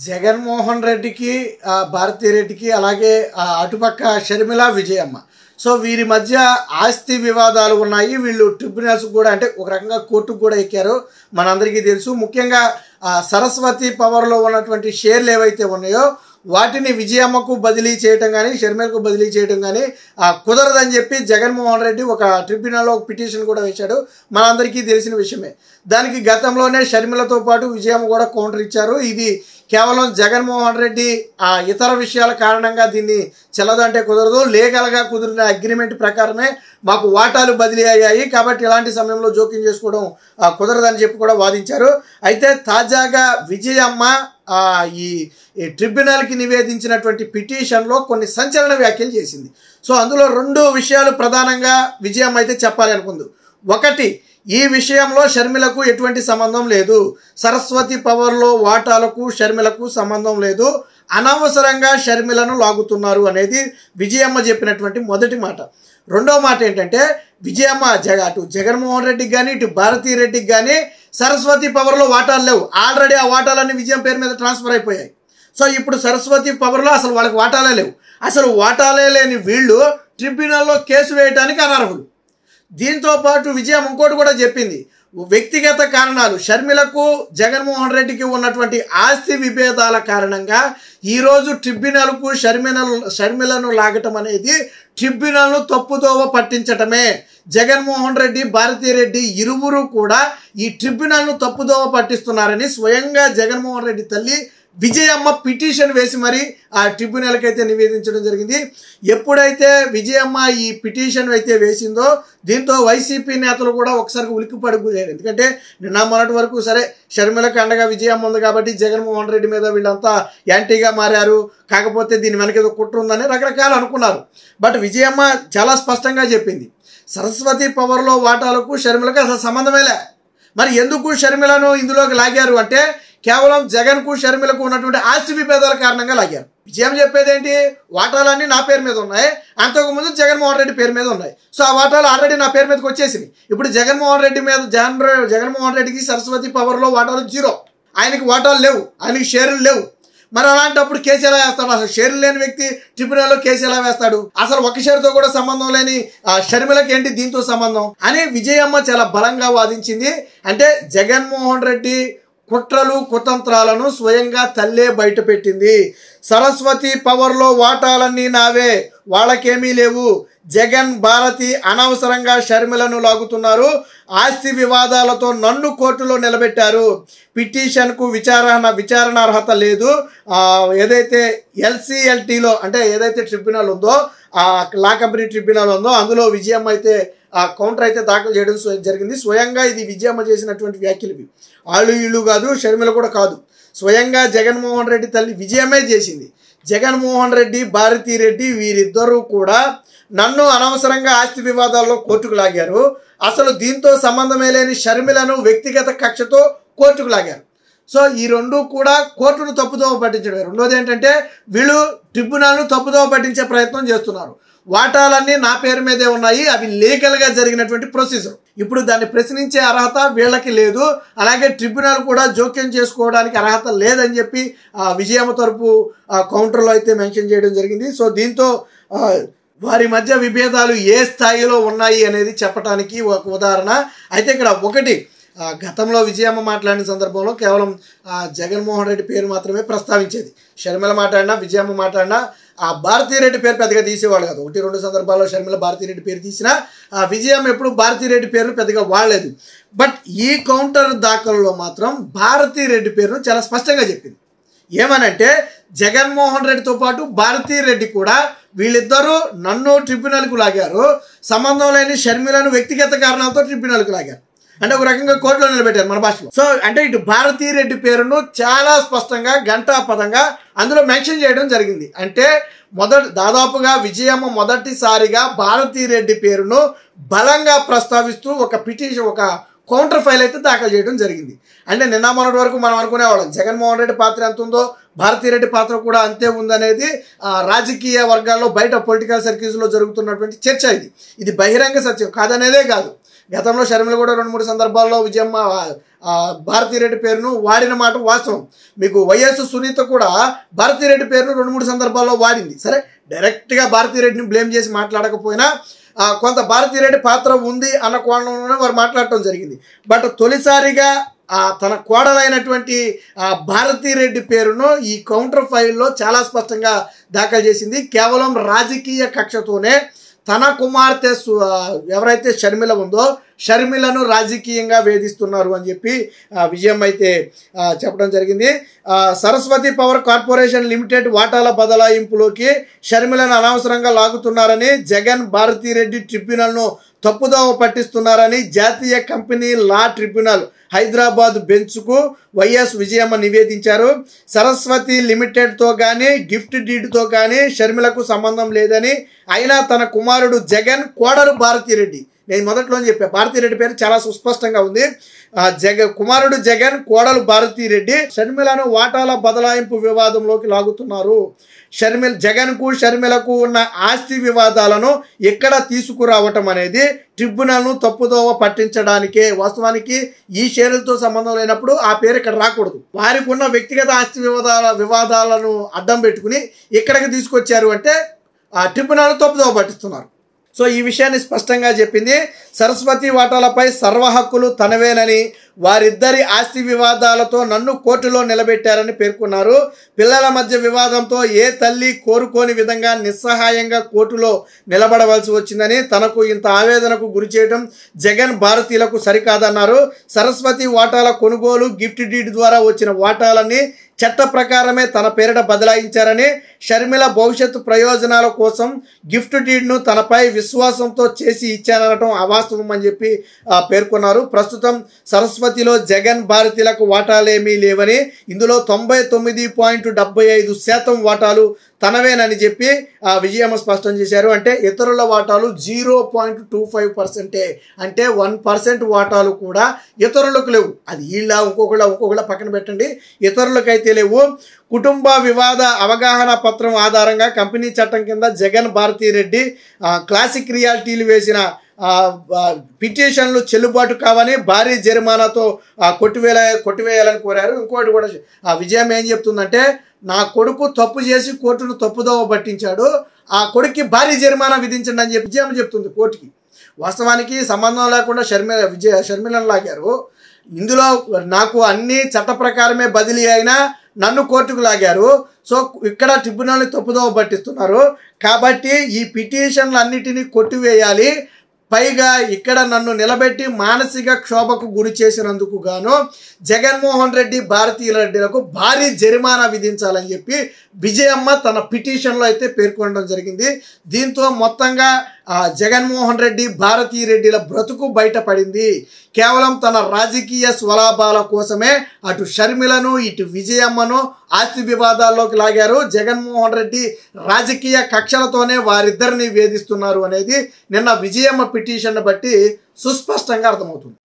జగన్మోహన్ రెడ్డికి భారతీ రెడ్డికి అలాగే అటుపక్క షర్మిల విజయమ్మ సో వీరి మధ్య ఆస్తి వివాదాలు ఉన్నాయి. వీళ్ళు ట్రిబ్యునల్స్ కూడా అంటే ఒక రకంగా కోర్టుకు కూడా ఎక్కారు. మనందరికీ తెలుసు. ముఖ్యంగా సరస్వతి పవర్లో ఉన్నటువంటి షేర్లు ఏవైతే ఉన్నాయో వాటిని విజయమ్మకు బదిలీ చేయటం కానీ షర్మిలకు బదిలీ చేయటం కానీ కుదరదని చెప్పి జగన్మోహన్ రెడ్డి ఒక ట్రిబ్యునల్లో ఒక పిటిషన్ కూడా వేశాడు. మనందరికీ తెలిసిన విషయమే. దానికి గతంలోనే షర్మిలతో పాటు విజయమ్మ కూడా కౌంటర్ ఇచ్చారు. ఇది కేవలం జగన్మోహన్ రెడ్డి ఇతర విషయాల కారణంగా దీన్ని చెల్లదంటే కుదరదు, లీగల్గా కుదిరిన అగ్రిమెంట్ ప్రకారమే మాకు వాటాలు బదిలీ అయ్యాయి కాబట్టి ఇలాంటి సమయంలో జోక్యం చేసుకోవడం కుదరదని చెప్పి కూడా వాదించారు. అయితే తాజాగా విజయమ్మ ఈ ట్రిబ్యునల్కి నివేదించినటువంటి పిటిషన్లో కొన్ని సంచలన వ్యాఖ్యలు చేసింది. సో అందులో రెండు విషయాలు ప్రధానంగా విజయమ్మ అయితే చెప్పాలి అనుకుంది. ఒకటి, ఈ విషయంలో షర్మిలకు ఎటువంటి సంబంధం లేదు, సరస్వతి పవర్లో వాటాలకు షర్మిలకు సంబంధం లేదు, అనవసరంగా షర్మిలను లాగుతున్నారు అనేది విజయమ్మ చెప్పినటువంటి మొదటి మాట. రెండో మాట ఏంటంటే విజయమ్మ అటు జగన్మోహన్ రెడ్డికి కానీ ఇటు భారతీ రెడ్డికి కానీ సరస్వతి పవర్లో వాటాలు లేవు. ఆల్రెడీ ఆ వాటాలన్నీ విజయం పేరు మీద ట్రాన్స్ఫర్ అయిపోయాయి. సో ఇప్పుడు సరస్వతి పవర్లో అసలు వాళ్ళకి వాటాలే లేవు. అసలు వాటాలే లేని వీళ్ళు ట్రిబ్యునల్లో కేసు వేయడానికి అనర్హులు. దీంతో పాటు విజయం ఇంకోటి కూడా చెప్పింది. వ్యక్తిగత కారణాలు, షర్మిలకు జగన్మోహన్ రెడ్డికి ఉన్నటువంటి ఆస్తి విభేదాల కారణంగా ఈరోజు ట్రిబ్యునల్కు షర్మిలను లాగటం అనేది ట్రిబ్యునల్ను తప్పుదోవ పట్టించటమే. జగన్మోహన్ రెడ్డి భారతీ రెడ్డి ఇరువురు కూడా ఈ ట్రిబ్యునల్ను తప్పుదోవ పట్టిస్తున్నారని స్వయంగా జగన్మోహన్ రెడ్డి తల్లి విజయమ్మ పిటిషన్ వేసి మరి ఆ ట్రిబ్యునల్కి అయితే నివేదించడం జరిగింది. ఎప్పుడైతే విజయమ్మ ఈ పిటిషన్ అయితే వేసిందో దీంతో వైసీపీ నేతలు కూడా ఒకసారి ఉలిక్కిపడిపోయారు. ఎందుకంటే నిన్న మొన్నటి వరకు సరే షర్మిలకు అండగా విజయమ్మ ఉంది కాబట్టి జగన్మోహన్ రెడ్డి మీద వీళ్ళంతా యాంటీగా మారారు, కాకపోతే దీని వెనక ఏదో కుట్ర ఉందని రకరకాలు అనుకున్నారు. బట్ విజయమ్మ చాలా స్పష్టంగా చెప్పింది, సరస్వతి పవర్లో వాటాలకు షర్మిలకు అసలు సంబంధమే లే. మరి ఎందుకు షర్మిలను ఇందులోకి లాగారు అంటే కేవలం జగన్కు షర్మిలకు ఉన్నటువంటి ఆస్తి విభేదాల కారణంగా లాగారు. విజయం చెప్పేది ఏంటి, వాటాలన్నీ నా పేరు మీద ఉన్నాయి, అంతకుముందు జగన్మోహన్ రెడ్డి పేరు మీద ఉన్నాయి. సో ఆ వాటాలు ఆల్రెడీ నా పేరు మీదకి వచ్చేసినాయి. ఇప్పుడు జగన్మోహన్ రెడ్డి మీద జగన్మోహన్ రెడ్డికి సరస్వతి పవర్లో వాటాలు 0, ఆయనకి వాటాలు లేవు, ఆయనకి షేర్లు లేవు. మరి అలాంటప్పుడు కేసు ఎలా వేస్తాడు? అసలు షేర్లు లేని వ్యక్తి ట్రిబ్యునల్లో కేసు ఎలా వేస్తాడు? అసలు ఒక షేర్తో కూడా సంబంధం లేని షర్మిలకి ఏంటి దీంతో సంబంధం అని విజయమ్మ చాలా బలంగా వాదించింది. అంటే జగన్మోహన్ రెడ్డి కుట్రలు కుతంత్రాలను స్వయంగా తల్లే బయట పెట్టింది. సరస్వతి పవర్లో వాటాలన్నీ నావే, వాళ్ళకేమీ లేవు, జగన్ భారతి అనవసరంగా షర్మిలను లాగుతున్నారు, ఆస్తి వివాదాలతో నన్ను కోర్టులో నిలబెట్టారు, పిటిషన్కు విచారణ అర్హత లేదు, ఏదైతే ఎల్సిఎల్టీలో అంటే ఏదైతే ట్రిబ్యునల్ ఉందో లాకబరీ ట్రిబ్యునల్ ఉందో అందులో విజయమ్మ అయితే కౌంటర్ అయితే దాఖలు చేయడం జరిగింది. స్వయంగా ఇది విజయమ్మ చేసినటువంటి వ్యాఖ్యలు. వాళ్ళు వీళ్ళు కాదు, షర్మిల కూడా కాదు, స్వయంగా జగన్మోహన్ రెడ్డి తల్లి విజయమే చేసింది. జగన్మోహన్ రెడ్డి భారతీ రెడ్డి వీరిద్దరూ కూడా నన్ను అనవసరంగా ఆస్తి వివాదాల్లో కోర్టుకు లాగారు, అసలు దీంతో సంబంధమే లేని షర్మిలను వ్యక్తిగత కక్షతో కోర్టుకు లాగారు. సో ఈ రెండు కూడా కోర్టును తప్పుదోవ పట్టించడం. రెండోది ఏంటంటే వీళ్ళు ట్రిబ్యునల్ను తప్పుదోవ పట్టించే ప్రయత్నం చేస్తున్నారు. వాటాలన్నీ నా పేరు మీదే ఉన్నాయి, అవి లీగల్గా జరిగినటువంటి ప్రొసీజర్. ఇప్పుడు దాన్ని ప్రశ్నించే అర్హత వీళ్ళకి లేదు, అలాగే ట్రిబ్యునల్ కూడా జోక్యం చేసుకోవడానికి అర్హత లేదని చెప్పి విజయమ్మ తరపు కౌంటర్లో అయితే మెన్షన్ చేయడం జరిగింది. సో దీంతో వారి మధ్య విభేదాలు ఏ స్థాయిలో ఉన్నాయి అనేది చెప్పడానికి ఒక ఉదాహరణ. అయితే ఇక్కడ ఒకటి, గతంలో విజయమ్మ మాట్లాడిన సందర్భంలో కేవలం జగన్మోహన్ రెడ్డి పేరు మాత్రమే ప్రస్తావించేది. షర్మిల మాట్లాడినా విజయమ్మ మాట్లాడినా భారతీ రెడ్డి పేరు పెద్దగా తీసేవాళ్ళు కాదు. 1-2 సందర్భాల్లో షర్మిల భారతీ రెడ్డి పేరు తీసినా విజయమ్మ ఎప్పుడు భారతీ రెడ్డి పేరును పెద్దగా వాడలేదు. బట్ ఈ కౌంటర్ దాఖల్లో మాత్రం భారతీ రెడ్డి పేరును చాలా స్పష్టంగా చెప్పింది. ఏమనంటే జగన్మోహన్ రెడ్డితో పాటు భారతీ రెడ్డి కూడా వీళ్ళిద్దరూ నన్ను ట్రిబ్యునల్కు లాగారు, సంబంధం లేని షర్మిలను వ్యక్తిగత కారణాలతో ట్రిబ్యునల్కు లాగారు. అంటే ఒక రకంగా కోర్టులో నిలబెట్టారు మన భాషలో. సో అంటే ఇటు భారతీ రెడ్డి పేరును చాలా స్పష్టంగా గంటాపదంగా అందులో మెన్షన్ చేయడం జరిగింది. అంటే దాదాపుగా విజయమ్మ మొదటిసారిగా భారతీ రెడ్డి పేరును బలంగా ప్రస్తావిస్తూ ఒక పిటిషన్, ఒక కౌంటర్ ఫైల్ అయితే దాఖలు చేయడం జరిగింది. అంటే నిన్న మొన్నటి వరకు మనం అనుకునేవాళ్ళం జగన్మోహన్ రెడ్డి పాత్ర ఎంత ఉందో భారతీ రెడ్డి పాత్ర కూడా అంతే ఉందనేది రాజకీయ వర్గాల్లో బయట పొలిటికల్ సర్కిల్స్లో జరుగుతున్నటువంటి చర్చ. ఇది బహిరంగ సత్యం కాదనేదే కాదు. గతంలో షర్మిల కూడా 2-3 సందర్భాల్లో విజయమ్మ భారతిరెడ్డి పేరును వాడిన మాట వాస్తవం. మీకు వైఎస్ సునీత కూడా భారతిరెడ్డి పేరును 2-3 సందర్భాల్లో వాడింది. సరే, డైరెక్ట్గా భారతిరెడ్డిని బ్లేమ్ చేసి మాట్లాడకపోయినా కొంత భారతిరెడ్డి పాత్ర ఉంది అన్న కోణంలోనే వారు మాట్లాడటం జరిగింది. బట్ తొలిసారిగా తన కోడలైనటువంటి భారతిరెడ్డి పేరును ఈ కౌంటర్ ఫైల్లో చాలా స్పష్టంగా దాఖలు చేసింది. కేవలం రాజకీయ కక్షతోనే తన కుమార్తె ఎవరైతే షర్మిల ఉందో షర్మిలను రాజకీయంగా వేధిస్తున్నారు అని చెప్పి విజయం అయితే చెప్పడం జరిగింది. సరస్వతి పవర్ కార్పొరేషన్ లిమిటెడ్ వాటాల బదలాయింపులోకి షర్మిలను అనవసరంగా లాగుతున్నారని, జగన్ భారతిరెడ్డి ట్రిబ్యునల్ను తప్పుదోవ పట్టిస్తున్నారని జాతీయ కంపెనీ లా ట్రిబ్యునల్ హైదరాబాద్ బెంచ్కు వైఎస్ విజయమ్మ నివేదించారు. సరస్వతి లిమిటెడ్తో కానీ గిఫ్ట్ డీడ్తో కానీ షర్మిలకు సంబంధం లేదని, అయినా తన కుమారుడు జగన్, కోడలు భారతిరెడ్డి, నేను మొదట్లో చెప్పా భారతిరెడ్డి పేరు చాలా సుస్పష్టంగా ఉంది. కుమారుడు జగన్, కోడలు భారతిరెడ్డి షర్మిలను వాటాల బదలాయింపు వివాదంలోకి లాగుతున్నారు. జగన్కు షర్మిలకు ఉన్న ఆస్తి వివాదాలను ఎక్కడ తీసుకురావటం అనేది ట్రిబ్యునల్ను తప్పుదోవ పట్టించడానికే. వాస్తవానికి ఈ షేర్లతో సంబంధం లేనప్పుడు ఆ పేరు ఇక్కడ రాకూడదు. వారికి ఉన్న వ్యక్తిగత ఆస్తి వివాదాలను అడ్డం పెట్టుకుని ఇక్కడికి తీసుకొచ్చారు అంటే ఆ ట్రిబ్యునల్ తప్పుదోవ పట్టిస్తున్నారు. సో ఈ విషయాన్ని స్పష్టంగా చెప్పింది. సరస్వతి వాటాలపై సర్వ హక్కులు తనవేనని, వారిద్దరి ఆస్తి వివాదాలతో నన్ను కోర్టులో నిలబెట్టారని పేర్కొన్నారు. పిల్లల మధ్య వివాదంతో ఏ తల్లి కోరుకోని విధంగా నిస్సహాయంగా కోర్టులో నిలబడవలసి వచ్చిందని, తనకు ఇంత ఆవేదనకు గురి చేయడం జగన్ భారతీయులకు సరికాదన్నారు. సరస్వతి వాటాల కొనుగోలు గిఫ్ట్ డీడ్ ద్వారా వచ్చిన వాటాలన్నీ చట్ట ప్రకారమే తన పేరిట బదలాయించారని, షర్మిల భవిష్యత్తు ప్రయోజనాల కోసం గిఫ్ట్ డీడ్ను తనపై విశ్వాసంతో చేసి ఇచ్చాననటం అవాస్తవం అని చెప్పి పేర్కొన్నారు. ప్రస్తుతం సరస్వతిలో జగన్ భారతీయులకు వాటాలేమీ లేవని, ఇందులో 99.75% వాటాలు తనవేనని చెప్పి విజయమ్మ స్పష్టం చేశారు. అంటే ఇతరుల వాటాలు 0.25%, అంటే 1% వాటాలు కూడా ఇతరులకు లేవు. అది వీళ్ళ ఇంకొకళ్ళ పక్కన పెట్టండి, ఇతరులకైతే లేవు. కుటుంబ వివాద అవగాహన పత్రం ఆధారంగా కంపెనీ చట్టం కింద జగన్ భారతిరెడ్డి క్లాసిక్ రియాలిటీలు వేసిన పిటిషన్లు చెల్లుబాటు కావని, భారీ జరిమానాతో కొట్టివేయాలని కోరారు. ఇంకోటి కూడా విజయం ఏం చెప్తుందంటే, నా కొడుకు తప్పు చేసి కోర్టును తప్పుదోవ పట్టించాడు, ఆ కొడుక్కి భారీ జరిమానా విధించండి అని చెప్పి విజయం చెప్తుంది కోర్టుకి. వాస్తవానికి సంబంధం లేకుండా షర్మిలను లాగారు. ఇందులో నాకు అన్ని చట్ట ప్రకారమే బదిలీ అయినా నన్ను కోర్టుకు లాగారు. సో ఇక్కడ ట్రిబ్యునల్ని తప్పుదోవ పట్టిస్తున్నారు. కాబట్టి ఈ పిటిషన్లు అన్నిటినీ కొట్టివేయాలి. పైగా ఇక్కడ నన్ను నిలబెట్టి మానసిక క్షోభకు గురి చేసినందుకు గాను జగన్మోహన్ రెడ్డి, భారతిరెడ్డిలకు భారీ జరిమానా విధించాలని చెప్పి విజయమ్మ తన పిటిషన్లో అయితే పేర్కొనడం జరిగింది. దీంతో మొత్తంగా జగన్మోహన్ రెడ్డి, భారతిరెడ్డిల బ్రతుకు బయటపడింది. కేవలం తన రాజకీయ స్వలాభాల కోసమే అటు షర్మిలను ఇటు విజయమ్మను ఆస్తి వివాదాల్లోకి లాగారు. జగన్మోహన్ రెడ్డి రాజకీయ కక్షలతోనే వారిద్దరిని వేధిస్తున్నారు అనేది నిన్న విజయమ్మ పిటిషన్ బట్టి సుస్పష్టంగా అర్థమవుతుంది.